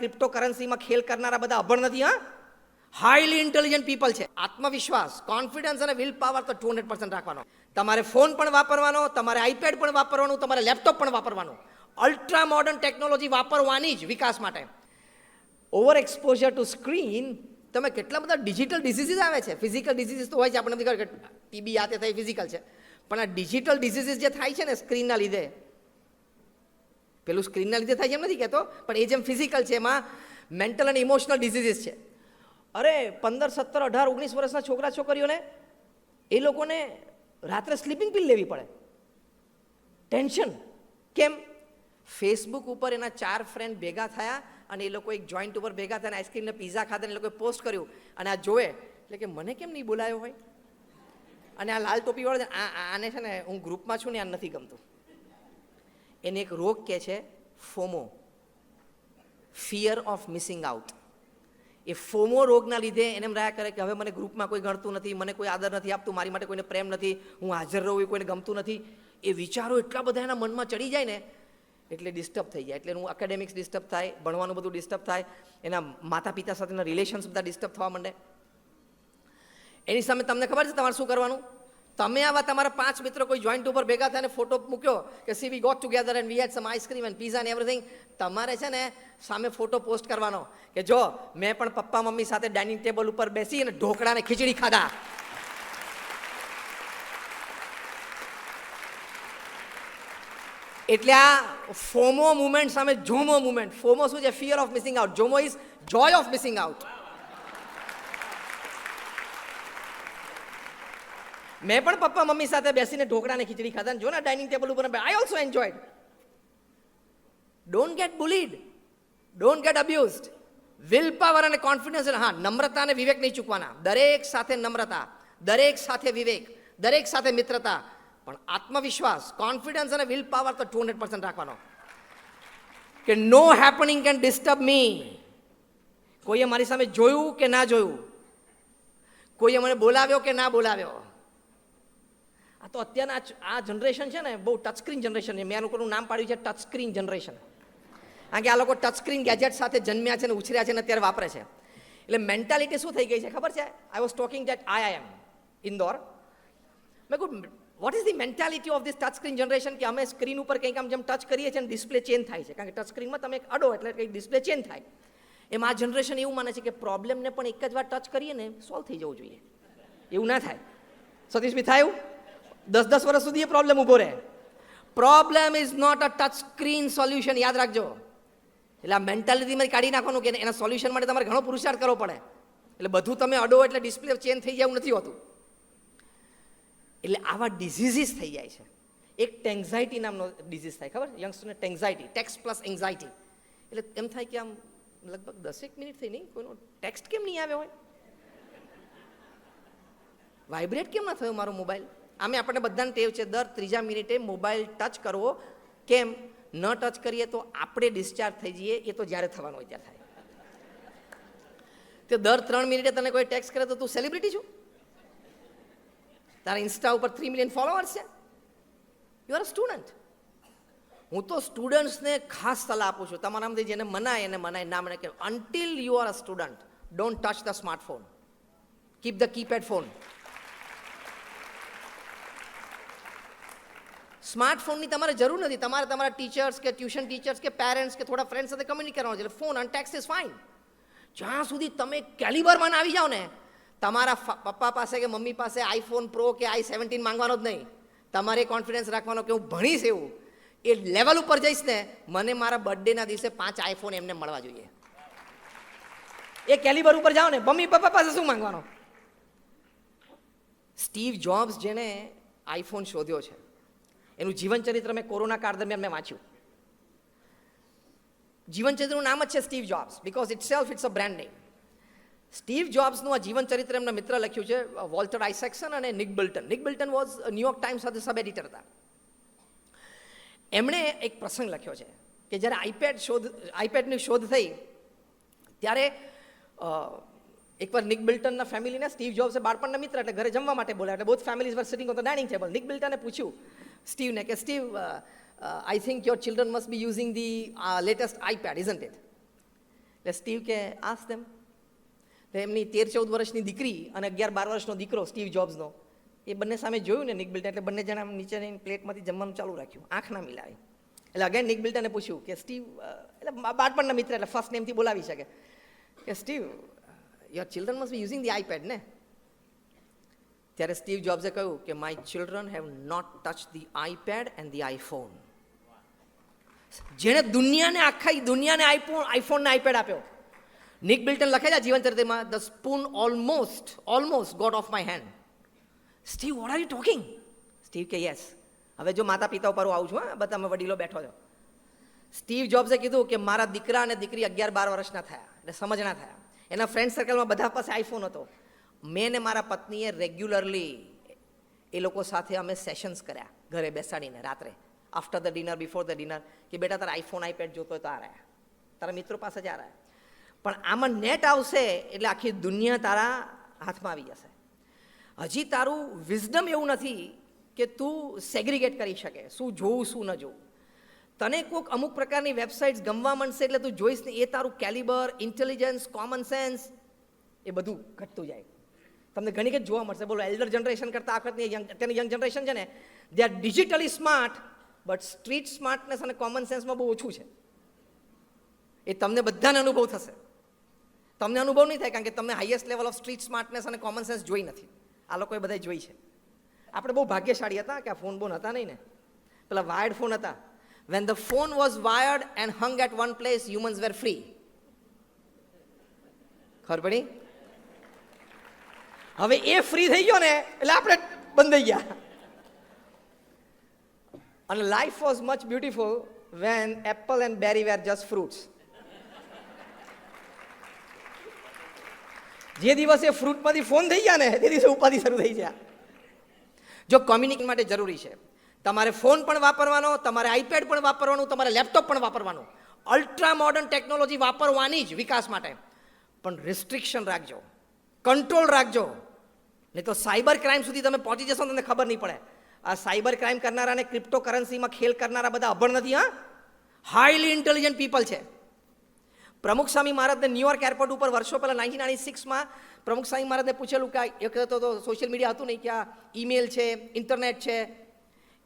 ક્રિપ્ટોકરન્સીમાં ખેલ કરનારા બધા અભણ નથી. હા, હાઈલી ઇન્ટેલિજન્ટ પીપલ છે. આત્મવિશ્વાસ, કોન્ફિડન્સ અને વિલ પાવર તો 200% રાખવાનો. તમારે ફોન પણ વાપરવાનો, તમારે આઈપેડ પણ વાપરવાનું, તમારે લેપટોપ પણ વાપરવાનું. અલ્ટ્રા મોડર્ન ટેકનોલોજી વાપરવાની જ વિકાસ માટે. ઓવર એક્સપોઝર ટુ સ્ક્રીન, તમે કેટલા બધા ડિજિટલ ડિસીઝીસ આવે છે. ફિઝિકલ ડિસીઝીસ તો હોય છે, આપણે નથી ખબર કે ટીબી આ તે થાય ફિઝિકલ છે, પણ આ ડિજિટલ ડિસીઝીસ જે થાય છે ને સ્ક્રીનના લીધે, પેલું સ્ક્રીનના લીધે થાય છે એમ નથી કહેતો, પણ એ જેમ ફિઝિકલ છે એમાં મેન્ટલ અને ઇમોશનલ ડિસીઝીસ છે. અરે 15, 17, 18, 19 વર્ષના છોકરા છોકરીઓને એ લોકોને રાત્રે સ્લીપિંગ પિલ લેવી પડે. ટેન્શન કેમ? ફેસબુક ઉપર એના 4 ફ્રેન્ડ ભેગા થયા અને એ લોકો એક જોઈન્ટ ઉપર ભેગા થયા, આઈસ્ક્રીમ ને પીઝા ખાધા, એ લોકોએ પોસ્ટ કર્યું અને આ જોવે એટલે કે મને કેમ નહીં બોલાયો હોય. અને આ લાલ ટોપી વાળો આને છે ને હું ગ્રુપમાં છું ને આ નથી ગમતું. એને એક રોગ કહે છે FOMO, fear of missing out. A FOMO રોગના લીધે એને એમ રહ્યા કરે કે હવે મને ગ્રુપમાં કોઈ ગણતું નથી, મને કોઈ આદર નથી આપતું, મારી માટે કોઈને પ્રેમ નથી, હું હાજર રહું એ કોઈને ગમતું નથી. એ વિચારો એટલા બધા એના મનમાં ચડી જાય ને એટલે ડિસ્ટર્બ થઈ જાય. એટલે એનું એકેડેમિક્સ ડિસ્ટર્બ થાય, ભણવાનું બધું ડિસ્ટર્બ થાય, એના માતા પિતા સાથેના રિલેશન્સ બધા ડિસ્ટર્બ થવા માંડે. એની સામે તમને ખબર છે તમારે શું કરવાનું? તમે આવા તમારા 5 મિત્રો કોઈ જોઈન્ટ ઉપર ભેગા થઈને ફોટો મૂક્યો કે see we got together and we had some ice cream and pizza and everything. તમારે છે ને સામે ફોટો પોસ્ટ કરવાનો કે જો મેં પણ પપ્પા મમ્મી સાથે ડાઇનિંગ ટેબલ ઉપર બેસી અને ઢોકળા ને ખીચડી ખાધા. એટલે આ ફોમો મુવમેન્ટ સામે જોમો મુવમેન્ટ. ફોમો શું છે? Fear of missing out. જોમો is Joy of missing out. મેં પણ પપ્પા મમ્મી સાથે બેસીને ઢોકળા ને ખીચડી ખાધા, જો ને ડાઇનિંગ ટેબલ ઉપર I also enjoyed. Don't get bullied, don't get abused. Will power અને કોન્ફિડન્સ, હા નમ્રતા અને વિવેક નહીં ચૂકવાના. દરેક સાથે નમ્રતા, દરેક સાથે વિવેક, દરેક સાથે મિત્રતા, પણ આત્મવિશ્વાસ, કોન્ફિડન્સ અને વિલ પાવર તો 200% રાખવાનો. કે નો હેપનિંગ કેન ડિસ્ટર્બ મી. કોઈએ મારી સામે જોયું કે ના જોયું, કોઈએ મને બોલાવ્યો કે ના બોલાવ્યો. આ તો અત્યારના આ જનરેશન છે ને બહુ ટચસ્ક્રીન જનરેશન છે. મેં આ લોકોનું નામ પાડ્યું છે ટચસ્ક્રીન જનરેશન. કારણ કે આ લોકો ટચસ્ક્રીન ગેજેટ સાથે જન્મ્યા છે ને ઉછર્યા છે ને અત્યારે વાપરે છે. એટલે મેન્ટાલિટી શું થઈ ગઈ છે ખબર છે? I was talking that IIM Indore. મેં કહ્યું what is the mentality of this touchscreen generation? કે અમે સ્ક્રીન ઉપર કંઈક આમ જેમ ટચ કરીએ છીએ ને ડિસ્પ્લે ચેન્જ થાય છે. કારણ કે ટચસ્ક્રીનમાં તમે અડો એટલે કંઈક ડિસ્પ્લે ચેન્જ થાય. એમ આ જનરેશન એવું માને છે કે પ્રોબ્લેમને પણ એક જ વાર ટચ કરીએ ને સોલ્વ થઈ જવું જોઈએ. એવું ના થાય. સતીશભાઈ થાય એવું? 10 વર્ષ સુધી એ પ્રોબ્લેમ ઊભો રહે. Problem is not a touch screen solution. યાદ રાખજો. એટલે આ મેન્ટાલિટીમાંથી કાઢી નાખવાનું કે એના સોલ્યુશન માટે તમારે ઘણો પુરુષાર્થ કરવો પડે. એટલે બધું તમે અડો એટલે ડિસ્પ્લે ચેન્જ થઈ જાય એવું નથી હોતું. એટલે આવા ડિઝીઝીસ થઈ જાય છે. એક ટેન્ઝાઇટી નામનો ડિઝીઝ થાય, ખબર? યંગસ્ટરને ટેન્ઝાઇટી, ટેક્સ્ટ પ્લસ એન્ઝાઇટી. એટલે એમ થાય કે આમ લગભગ 10 મિનિટ થઈ નહીં કોઈનો ટેક્સ્ટ કેમ નહીં આવ્યો હોય, વાઇબ્રેટ કેમ ના થયો મારો મોબાઈલ. આમે આપણને બધાને ટેવ છે દર 3જા મિનિટે મોબાઈલ ટચ કરવો. કેમ? ન ટચ કરીએ તો આપણે ડિસ્ચાર્જ થઈ જઈએ. એ તો જ્યારે થવાનું હોય ત્યારે થાય. તો દર 3 મિનિટે તને કોઈ ટેક્સ્ટ કરે તો તું સેલિબ્રિટી છું? તારા ઇન્સ્ટા ઉપર 3 મિલિયન ફોલોઅર્સ છે? You are a student. હું તો સ્ટુડન્ટ્સને ખાસ સલાહ આપું છું. તમારામાંથી જેને મનાય એને મનાય, ના મને કે until you are a student don't touch the smartphone. Keep the keypad phone. સ્માર્ટફોનની તમારે જરૂર નથી. તમારે તમારા ટીચર્સ કે ટ્યુશન ટીચર્સ કે પેરેન્ટ્સ કે થોડા ફ્રેન્ડ સાથે કમ્યુનિકેટ કરવાનું છે. એટલે ફોન અને ટેક્સ્ટ ઇઝ ફાઇન. જ્યાં સુધી તમે કેલિબરમાં આવી જાઓ ને, તમારા પપ્પા પાસે કે મમ્મી પાસે iPhone Pro કે i17 માંગવાનો જ નહીં. તમારે કોન્ફિડન્સ રાખવાનો કે હું ભણીશ એવું એ લેવલ ઉપર જઈશ ને, મને મારા બર્થડેના દિવસે 5 iPhone એમને મળવા જોઈએ. એ કેલિબર ઉપર જાઓ ને, મમ્મી પપ્પા પાસે શું માંગવાનો? સ્ટીવ જોબ્સ જેને iPhone શોધ્યો છે એનું જીવન ચરિત્ર મેં કોરોના કાળ દરમિયાન મેં વાંચ્યું. જીવન ચરિત્રનું નામ જ છે Steve Jobs because it's a brand name. Steve જોબ્સનું આ જીવન ચરિત્ર એમના મિત્ર લખ્યું છે, વોલ્ટર આઇઝેકસન અને Nick Bilton. Nick Bilton was New York Times સાથે સબ એડિટર હતા. એમણે એક પ્રસંગ લખ્યો છે કે જ્યારે આઈપેડની શોધ થઈ ત્યારે એકવાર નિક બિલ્ટનના ફેમિલીને સ્ટીવ જોબ્સે બાળપણના મિત્ર એટલે ઘરે જમવા માટે બોલાવ્યા. એટલે both families were sitting on the dining table. Nick બિલ્ટને પૂછ્યું સ્ટીવને કે Steve, I think your children must be using the latest iPad, isn't it? એટલે સ્ટીવ કે આસ્ક ધેમ. એમની 13-14 વર્ષની દીકરી અને 11-12 વર્ષનો દીકરો સ્ટીવ જોબ્સનો, એ બંને સામે જોયું ને નિક બિલ્ટન, એટલે બંને જણા નીચેની પ્લેટમાંથી જમવાનું ચાલુ રાખ્યું, આંખ ના મિલાવી. એટલે અગેન નિક બિલ્ટને પૂછ્યું કે સ્ટીવ, એટલે બાળપણના મિત્ર એટલે ફર્સ્ટ નેમથી બોલાવી શકે, કે Steve, your children must be using the iPad ને? ત્યારે સ્ટીવ જોબ્સે કહ્યું કે my children have not touch the iPad and the iPhone. જેણે આખા દુનિયાને આઈફોન ને આઈપેડ આપ્યો. નિક બિલ્ટન લખે છે જીવન ચરિત્રમાં, the spoon almost got of my hand. Steve, what are you talking? Steve કે યસ. હવે જો માતા પિતા ઉપર હું આવું છું, હા, બધા વડીલો બેઠો છો. સ્ટીવ જોબ્સે કીધું કે મારા દીકરા અને દીકરી 11-12 વર્ષના થયા, એટલે સમજણા થયા. એના ફ્રેન્ડ સર્કલમાં બધા પાસે આઈફોન હતો. મેં ને મારા પત્નીએ રેગ્યુલરલી એ લોકો સાથે અમે સેશન્સ કર્યા, ઘરે બેસાડીને રાત્રે, after the dinner, before the dinner, કે બેટા તારા આઈફોન આઈપેડ જોતો હોય તો આ રહ્યા, તારા મિત્રો પાસે જ આ રહ્યા. પણ આમાં નેટ આવશે એટલે આખી દુનિયા તારા હાથમાં આવી જશે. હજી તારું વિઝડમ એવું નથી કે તું સેગ્રિગેટ કરી શકે શું જોવું શું ન જોવું. તને કોઈક અમુક પ્રકારની વેબસાઇટ્સ ગમવા માંડશે એટલે તું જોઈશ ને, એ તારું કેલિબર, ઇન્ટેલિજન્સ, કોમન સેન્સ એ બધું ઘટતું જાય. તમને ઘણી કંઈક જોવા મળશે. બોલો, એલ્ડર જનરેશન કરતાં આખતની અત્યારની યંગ જનરેશન છે ને, they are digitally smart, but street smartness અને કોમન સેન્સમાં બહુ ઓછું છે. એ તમને બધાને અનુભવ થશે. તમને અનુભવ નહીં થાય કારણ કે તમને highest level of street smartness અને કોમન સેન્સ જોઈ નથી. આ લોકોએ બધા જોઈ છે. આપણે બહુ ભાગ્યશાળી હતા કે આ ફોન હતા નહીં ને, પેલા વાયર્ડ ફોન હતા. When the phone was wired and hung at one place, humans were free. ખબર પડી? હવે એ ફ્રી થઈ ગયો ને એટલે આપણે બંધ થઈ ગયા. અને life was much beautiful when apple and berry were just fruits. જે દિવસે ફ્રૂટમાંથી ફોન થઈ ગયા ને તે દિવસે ઉપાધિ શરૂ થઈ ગયા. જો કોમ્યુનિકેશન માટે જરૂરી છે, તમારે ફોન પણ વાપરવાનો, તમારે આઈપેડ પણ વાપરવાનું, તમારે લેપટોપ પણ વાપરવાનું, અલ્ટ્રા મોડર્ન ટેકનોલોજી વાપરવાની જ વિકાસ માટે. પણ રિસ્ટ્રિક્શન રાખજો, કંટ્રોલ રાખજો, નહીં તો સાયબર ક્રાઇમ સુધી તમે પહોંચી જશો તમને ખબર નહીં પડે. આ સાયબર ક્રાઇમ કરનારા અને ક્રિપ્ટો કરન્સીમાં ખેલ કરનારા બધા અભણ નથી. હા, હાઈલી ઇન્ટેલિજન્ટ પીપલ છે. પ્રમુખ સ્વામી મહારાજને ન્યુયોર્ક એરપોર્ટ ઉપર વર્ષો પહેલાં 1996માં પ્રમુખ સ્વામી મહારાજને પૂછેલું કે એક તો સોશિયલ મીડિયા હતું નહીં, કે આ ઈમેલ છે, ઇન્ટરનેટ છે,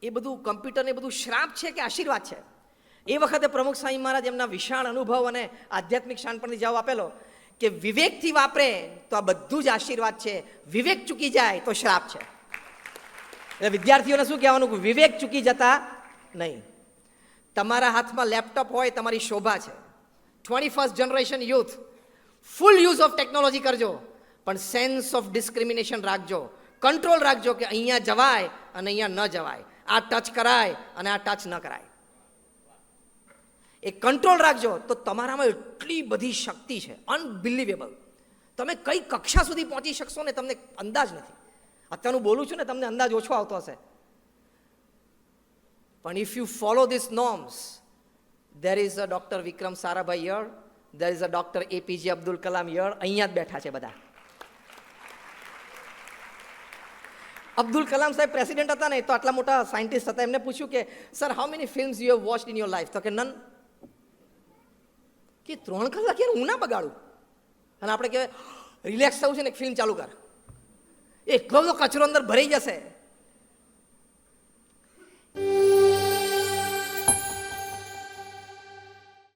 એ બધું કમ્પ્યુટરને બધું શ્રાપ છે કે આશીર્વાદ છે? એ વખતે પ્રમુખ સ્વામી મહારાજ એમના વિશાળ અનુભવ અને આધ્યાત્મિક શાણપણથી જવાબ આપેલો કે વિવેકથી વાપરે તો આ બધું જ આશીર્વાદ છે, વિવેક ચૂકી જાય તો શ્રાપ છે. એટલે વિદ્યાર્થીઓને શું કહેવાનું કે વિવેક ચૂકી જતા નહીં. તમારા હાથમાં લેપટોપ હોય તમારી શોભા છે. 21st generation youth, full use of technology કરજો, પણ સેન્સ ઓફ ડિસ્ક્રિમિનેશન રાખજો, કંટ્રોલ રાખજો કે અહીંયા જવાય અને અહીંયા ન જવાય, આ ટચ કરાય અને આ ટચ ન કરાય. એ કંટ્રોલ રાખજો તો તમારામાં એટલી બધી શક્તિ છે, અનબિલિવેબલ. તમે કઈ કક્ષા સુધી પહોંચી શકશો ને તમને અંદાજ નથી. અત્યારનું બોલું છું ને તમને અંદાજ ઓછો આવતો હશે, પણ if you follow this norms, there is a Dr. Vikram Sarabhai here, there is a Dr. APJ Abdul Kalam here. અહીંયા જ બેઠા છે બધા. અબ્દુલ કલામ સાહેબ પ્રેસિડેન્ટ હતા ને તો આટલા મોટા સાયન્ટિસ્ટ હતા. એમને પૂછ્યું કે sir, how many films you have watched in your life? તો કે નન. કે 3 કલાક યાર હું ના બગાડું. અને આપણે કહેવાય રિલેક્સ થવું છે ને એક ફિલ્મ ચાલુ કર, એટલો બધો કચરો અંદર ભરાઈ જશે